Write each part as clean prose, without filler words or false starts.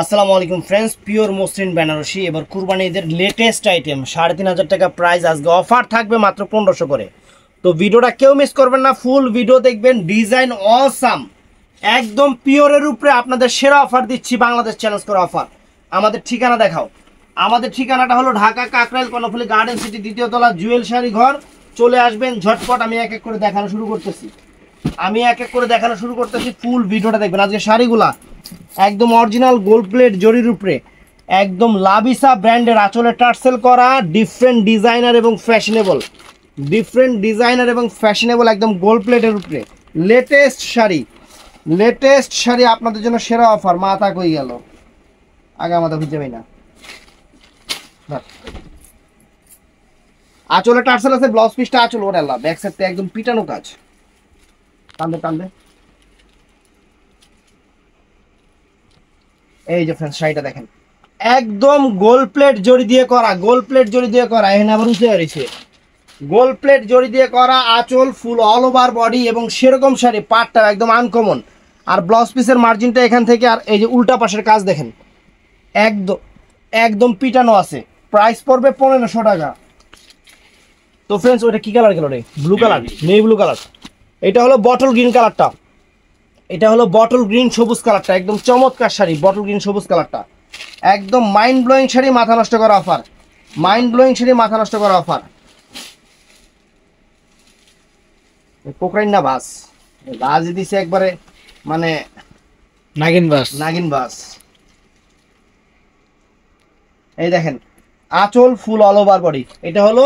আসসালামু আলাইকুম friends, pure muslin Banarasi এবার কুরবানি ঈদের লেটেস্ট আইটেম ৩৫০০ টাকা প্রাইস। আজকে অফার থাকবে মাত্র ১৫০০ করে। তো ভিডিওটা কেউ মিস করবেন না, ফুল ভিডিও দেখবেন। ডিজাইন অসাম, একদম পিওরের উপরে আপনাদের সেরা অফার দিচ্ছি, বাংলাদেশ চ্যালেঞ্জ করা অফার। আমাদের ঠিকানা দেখাও। আমাদের ঠিকানাটা হলো ঢাকা কাকরাইল কর্ণফুলী গার্ডেন সিটি, দ্বিতীয় তলা, জুয়েল শাড়ি ঘর। চলে আসবেন ঝটপট। আমি এক এক করে দেখানো শুরু করতেছি। ফুল ভিডিওটা দেখবেন। আজকে শাড়িগুলা একদম অরিজিনাল গোল্ড প্লেট জরির উপরে, একদম লাভিসা ব্র্যান্ডের আঁচলে টার্সেল করা, ডিফারেন্ট ডিজাইনার এবং ফ্যাশনেবল একদম গোল্ড প্লেটের উপরে লেটেস্ট শাড়ি আপনাদের জন্য সেরা অফার। মাথা কই গেল, আগা মাথা খুঁজে পাই না। আঁচলে টার্সেল আছে, ব্লাউজ পিসটা আঁচল ওর আল্লাহ, ব্যাক সাইডটা একদম পিটানো কাজ। টানবে এই যে ফ্রেন্ডস, শাড়িটা দেখেন, একদম গোল্ড প্লেট জড়ি দিয়ে করা। এখানে আবার উঠে রয়েছে গোল্ড প্লেট জড়ি দিয়ে করা, আঁচল ফুল অল ওভার বডি, এবং সেরকম শাড়ি পাটটা একদম আনকমন। আর ব্লাউজ পিসের মার্জিনটা এখান থেকে, আর এই যে উল্টা পাশের কাজ দেখেন, একদম একদম পিটানো আছে। প্রাইস পড়বে ১৫০০ টাকা। তো ফ্রেন্ডস, ওইটা কি কালার গেল রে? ব্লু কালার, নেই ব্লু কালার। এটা হলো বটল গ্রিন কালারটা, সবুজ কালারটা, একদম চমৎকার শাড়ি। বটল গ্রিন সবুজ কালারটা একদম মাইন্ড ব্লোয়িং শাড়ি, মাথা নষ্ট করা অফার। পোকরাইন না বাস দিছে একবারে, মানে নাগিন বাস। এই দেখেন, আঁচল ফুল অল ওভার বডি। এটা হলো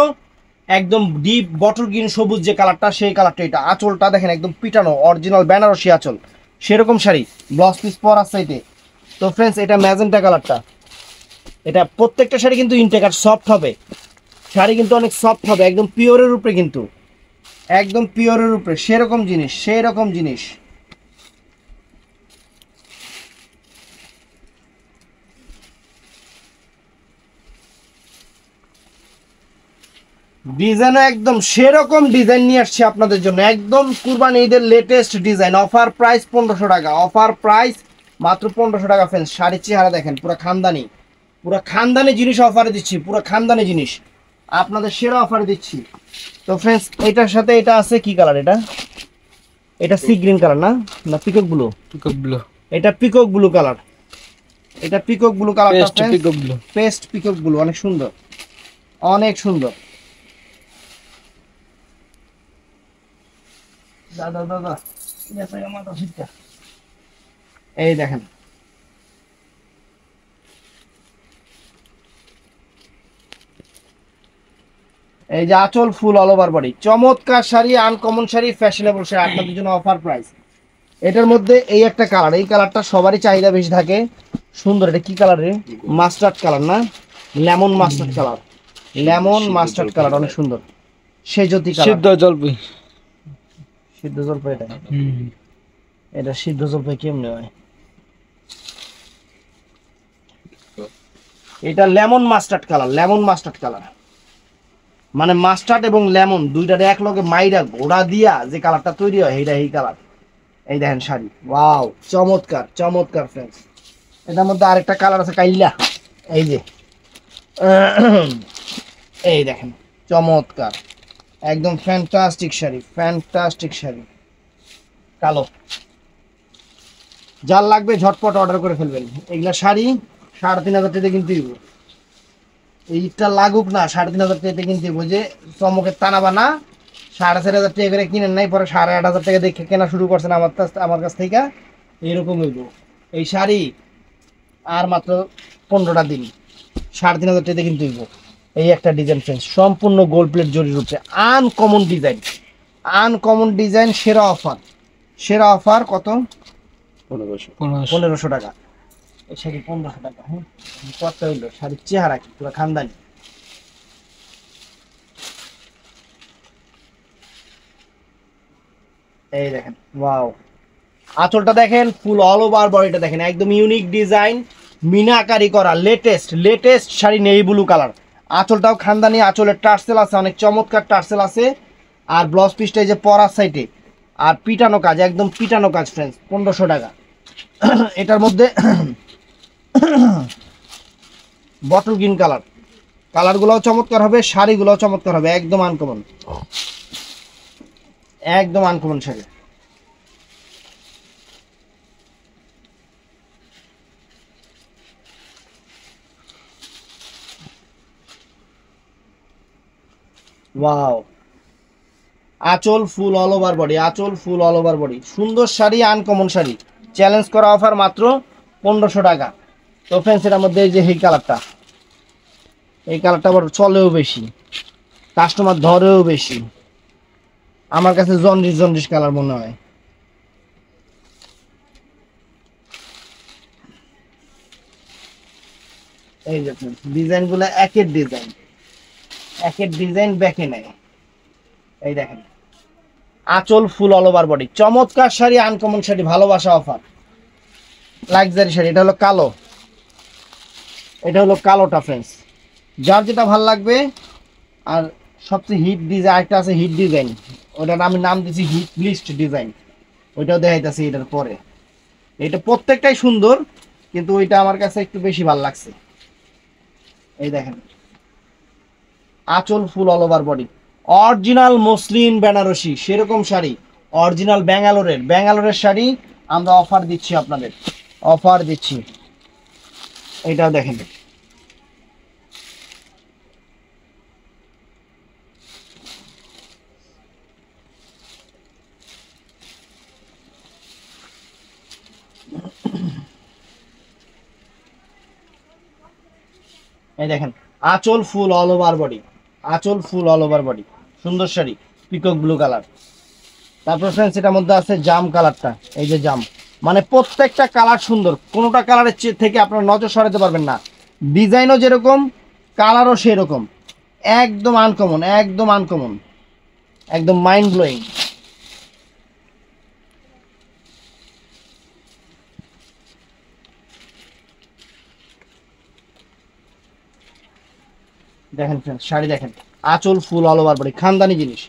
একদম ডিপ বটল গ্রিন সবুজ যে কালারটা, সেই কালারটা। এটা আঁচলটা দেখেন, একদম পিটানো অরিজিনাল বেনারসি আঁচল, সেরকম শাড়ি। ব্লাউজ পিস পরার সাইডে। তো ফ্রেন্ডস, এটা ম্যাজেন্টা কালারটা। এটা প্রত্যেকটা শাড়ি কিন্তু ইনটেক আর সফট হবে, শাড়ি কিন্তু অনেক সফট হবে, একদম পিওরের উপরে, কিন্তু একদম পিওরের উপরে সেরকম জিনিস। ডিজাইনও একদম সেরকম ডিজাইন নিয়ে আসছে আপনাদের জন্য, একদম কুরবানি ঈদের লেটেস্ট ডিজাইন। অফার প্রাইস ১৫০০ টাকা, অফার প্রাইস মাত্র ১৫০০ টাকা। ফ্রেন্ডস, শাড়ির চেহারা দেখেন, পুরো খানদানি জিনিস অফারে দিচ্ছি, পুরো খানদানি জিনিস আপনাদের সেরা অফারে দিচ্ছি। তো ফ্রেন্ডস, এটার সাথে এটা আছে কি কালার? এটা সি গ্রিন কালার না পিকক ব্লু? এটা peacock blue colour. Paste peacock blue, অনেক সুন্দর। দাদা এই দেখেন, এই যে আঁচল ফুল অল ওভার বডি, চমৎকার শাড়ি, আনকমন শাড়ি, ফ্যাশনেবল শাড়ি আপনাদের জন্য অফার প্রাইস। এটার মধ্যে এই একটা কালার, এই কালারটা সবারই চাহিদা বেশি থাকে, সুন্দর। এটা কি কালার রে? মাস্টার্ড কালার না, লেমন মাস্টার্ড কালার, অনেক সুন্দর। সেজতি কালার, সিদ্ধ জলপাই। এটা সিদ্ধ জলপাই কেমনে হয়? এটা লেমন মাস্টার্ড কালার, মানে মাস্টার্ড এবং লেমন দুইটার এক লগে মাইরা ঘোড়া দিয়া যে কালারটা তৈরি হয়, এই কালার। এই দেখেন শাড়ি, ওয়াও, চমৎকার ফ্রেন্ডস। এটার মধ্যে আরেকটা কালার আছে কাইল্লা, এই যে এই দেখেন, চমৎকার, একদম ফ্যান্টাস্টিক শাড়ি, কালো। যার লাগবে ঝটপট অর্ডার করে ফেলবেন। এগুলা শাড়ি ৩৫০০ টাকা কিন্তু এইটা লাগুক না, ৩৫০০ টাকা কিন্তু যে চমকের টানাবা না। ৪,৫০০ টাকা করে কিনেন নাই, পরে ৮,৫০০ টাকা দেখে কেনা শুরু করছেন আমার কাছ থেকে, এরকম হইব। এই শাড়ি আর মাত্র ১৫টা দিন, ৩৫০০ টাকা কিন্তু হইব। এই একটা ডিজাইন ফ্রেন্ডস, সম্পূর্ণ গোল্ড প্লেট জরির উপরে, আনকমন ডিজাইন, সেরা অফার কত? ১৫০০ টাকা। এই শাড়ি ১৫০০ টাকা। হ্যাঁ, কত হইলো? শাড়ির চেহারা কি পুরো খানদানি। এই দেখেন, ওয়াও, আঁচলটা দেখেন, ফুল অল ওভার বডিটা দেখেন, একদম ইউনিক ডিজাইন, মিনাকারি করা, লেটেস্ট শাড়ি, নেই ব্লু কালার। আঁচলটাও খানদানি, আঁচলের টার্সেল আছে, অনেক চমৎকার টার্সেল আছে। আর ব্লাউজ পিসটা এই যে পরার সাইডে, আর পিটানো কাজ, একদম পিটানো কাজ ফ্রেন্ডস, ১৫০০ টাকা। এটার মধ্যে বটল গ্রিন কালার, কালারগুলোও চমৎকার হবে, শাড়িগুলোও চমৎকার হবে, একদম আনকমন, একদম আনকমন শাড়ি। ওয়াও, আঁচল ফুল অল ওভার বডি, আঁচল ফুল অল ওভার বডি, সুন্দর শাড়ি, আনকমন শাড়ি, চ্যালেঞ্জ করা অফার মাত্র 1500 টাকা। তো ফ্রেন্ডস এটার মধ্যে এই যে এই কালারটা, এই কালারটা আবার চলেও বেশি, কাস্টমার ধরেও বেশি, আমার কাছে জন্ডিস জন্ডিস কালার মনে হয়। এই যে ডিজাইনগুলো একের ডিজাইন, একের ডিজাইন ব্যাকে নেয়। এই দেখেন, আঁচল ফুল অল ওভার বডি, চমৎকার শাড়ি, আনকমন শাড়ি, ভালোবাসা অফার, লাক্সারি শাড়ি। এটা হলো কালো, এটা হলো কালোটা ফ্রেন্ডস, যার যেটা ভালো লাগবে। আর সবচেয়ে হিট ডিজাইন একটা আছে, হিট ডিজাইন, ওটার আমি নাম দিচ্ছি হিট লিস্ট ডিজাইন, ওইটাও দেখাইতেছি এটার পরে। এটা প্রত্যেকটাই সুন্দর, কিন্তু ওইটা আমার কাছে একটু বেশি ভালো লাগছে। এই দেখেন, আঁচল full all over body, original muslin Banarasi সেরকম শাড়ি, অরিজিনাল ব্যাঙ্গালোরের শাড়ি আমরা অফার দিচ্ছি আপনাদের, অফার দিচ্ছি। এটা দেখেন, এই দেখেন, আঁচল ফুল অল ওভার বডি, আঁচল ফুল অল ওভার বডি, সুন্দর শাড়ি, পিকক ব্লু কালার। তারপর ফ্রেন্ডস এটার মধ্যে আছে জাম কালারটা, এই যে জাম, মানে প্রত্যেকটা কালার সুন্দর, কোনোটা কালারের থেকে আপনার নজর সরাতে পারবেন না, ডিজাইনও যেরকম, কালারও সেরকম, একদম আনকমন, একদম আনকমন, একদম মাইন্ড ব্লোয়িং। দেখেন ফ্রেন্ডস শাড়ি দেখেন, আঁচল ফুল অল ওভার বডি, খানদানি জিনিস।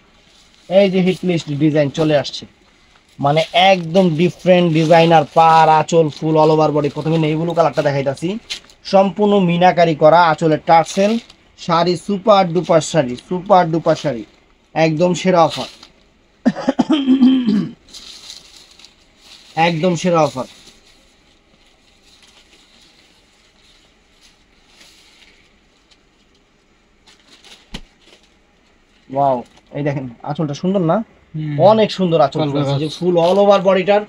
এই যে হিট লিস্ট ডিজাইন চলে আসছে, মানে একদম ডিফারেন্ট ডিজাইনার, পার আঁচল ফুল অল ওভার বডি। প্রথমে নেই ব্লু কালারটা দেখাইতাছি, সম্পূর্ণ মিনাকারি করা, আঁচলের tassel, sari super duper sari, super duper sari, একদম সেরা অফার, একদম সেরা অফার। ওয়াও, এই দেখেন আঁচলটা সুন্দর না, অনেক সুন্দর আঁচল, ফুল অল ওভার বডিটার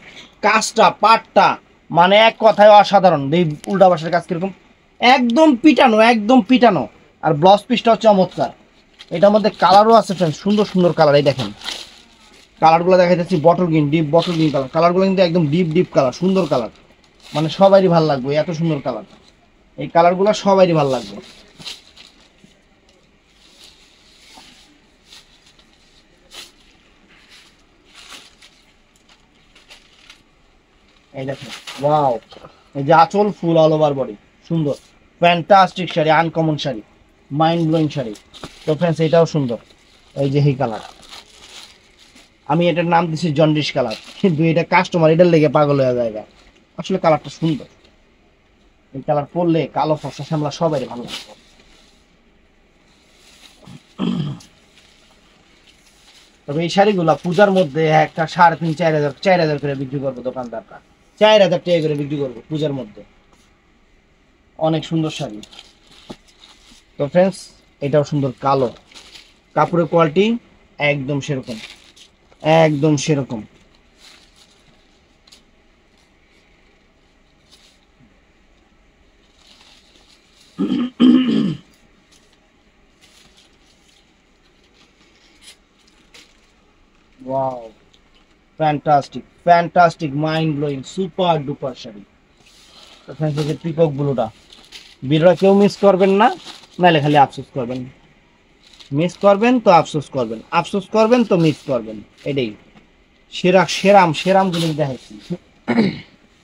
কাজটা, পাটটা, মানে এক কথায় অসাধারণ। এই উল্টা বাসার কাজ কিরকম, একদম পিটানো, একদম পিটানো। আর ব্লাউজ পিসটাও চমৎকার, এটার মধ্যে কালারও আছে ফ্রেন্ড, সুন্দর সুন্দর কালার। এই দেখেন কালারগুলো দেখা যাচ্ছে, bottle green, deep bottle green colour, কালারগুলো কিন্তু একদম ডিপ ডিপ কালার, সুন্দর কালার, মানে সবারই ভালো লাগবে, এত সুন্দর কালার, এই কালারগুলো সবারই ভালো লাগবে। এই দেখেন, ওয়াও, এই যে আঁচল ফুল অল ওভার বডি, সুন্দর, fantastic sari, uncommon sari, mind blowing sari. তো ফ্রেন্ডস এটাও সুন্দর, এই যে এই কালার, আমি এটার নাম দিচ্ছি জন্ডিস কালার, কিন্তু এটা কাস্টমার এটার লেগে পাগল হয়ে যায়, আসলে কালারটা সুন্দর, এই কালার পরলে কালো ফসা শ্যামলা সবাই ভালো লাগবে। তবে এই শাড়িগুলা পূজার মধ্যে একটা 3,500 4,000 4,000 করে বিক্রি করবো, দোকানদাররা 4,000 টাকা করে বিক্রি করবো পূজার মধ্যে, অনেক সুন্দর শাড়ি। তো ফ্রেন্ডস এটাও সুন্দর, কালো, কাপড়ের কোয়ালিটি একদম সেরকম, একদম সেরকম। Wow, fantastic, fantastic, mind blowing, super duper sari. তো ফ্রেন্ডস এই যে পিকক ব্লুটা, ভিডিওটা কেউ মিস করবেন না, নাহলে খালি আফসোস করবেন, মিস করবেন তো আফসোস করবেন, আফসোস করবেন তো মিস করবেন, এটাই সেরা, সেরাম সেরাম জিনিস দেখাচ্ছি,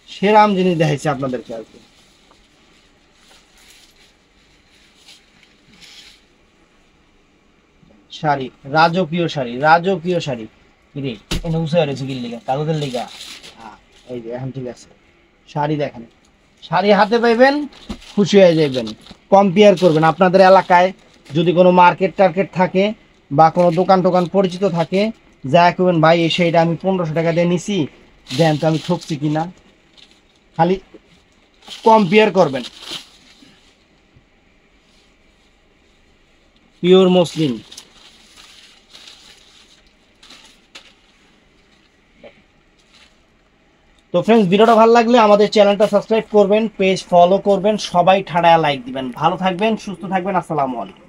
সেরাম জিনিস দেখাচ্ছি আপনাদেরকে আর কি। শাড়ি, রাজকীয় শাড়ি, রাজকীয় শাড়ি, কিরে এনে উঠে রয়েছে কি লিগা, কাগজের লিগা, এই যে এখন ঠিক আছে। শাড়ি দেখেন, শাড়ি হাতে পাইবেন, খুশি হয়ে যাবেন। কম্পেয়ার করবেন আপনাদের এলাকায় যদি কোনো মার্কেট টার্কেট থাকে বা কোনো দোকান টোকান পরিচিত থাকে, যা করবেন ভাই এই শাড়িটা আমি 1500 টাকা দিয়ে নিছি, দেন তো আমি ঠকছি কিনা, খালি কম্পেয়ার করবেন। Pure muslin. তো ফ্রেন্ডস, ভিডিওটা ভালো লাগলে আমাদের চ্যানেলটা সাবস্ক্রাইব করবেন, পেজ ফলো করবেন, সবাই ঠাড়ায় লাইক দিবেন। ভালো থাকবেন, সুস্থ থাকবেন, আসসালামু আলাইকুম।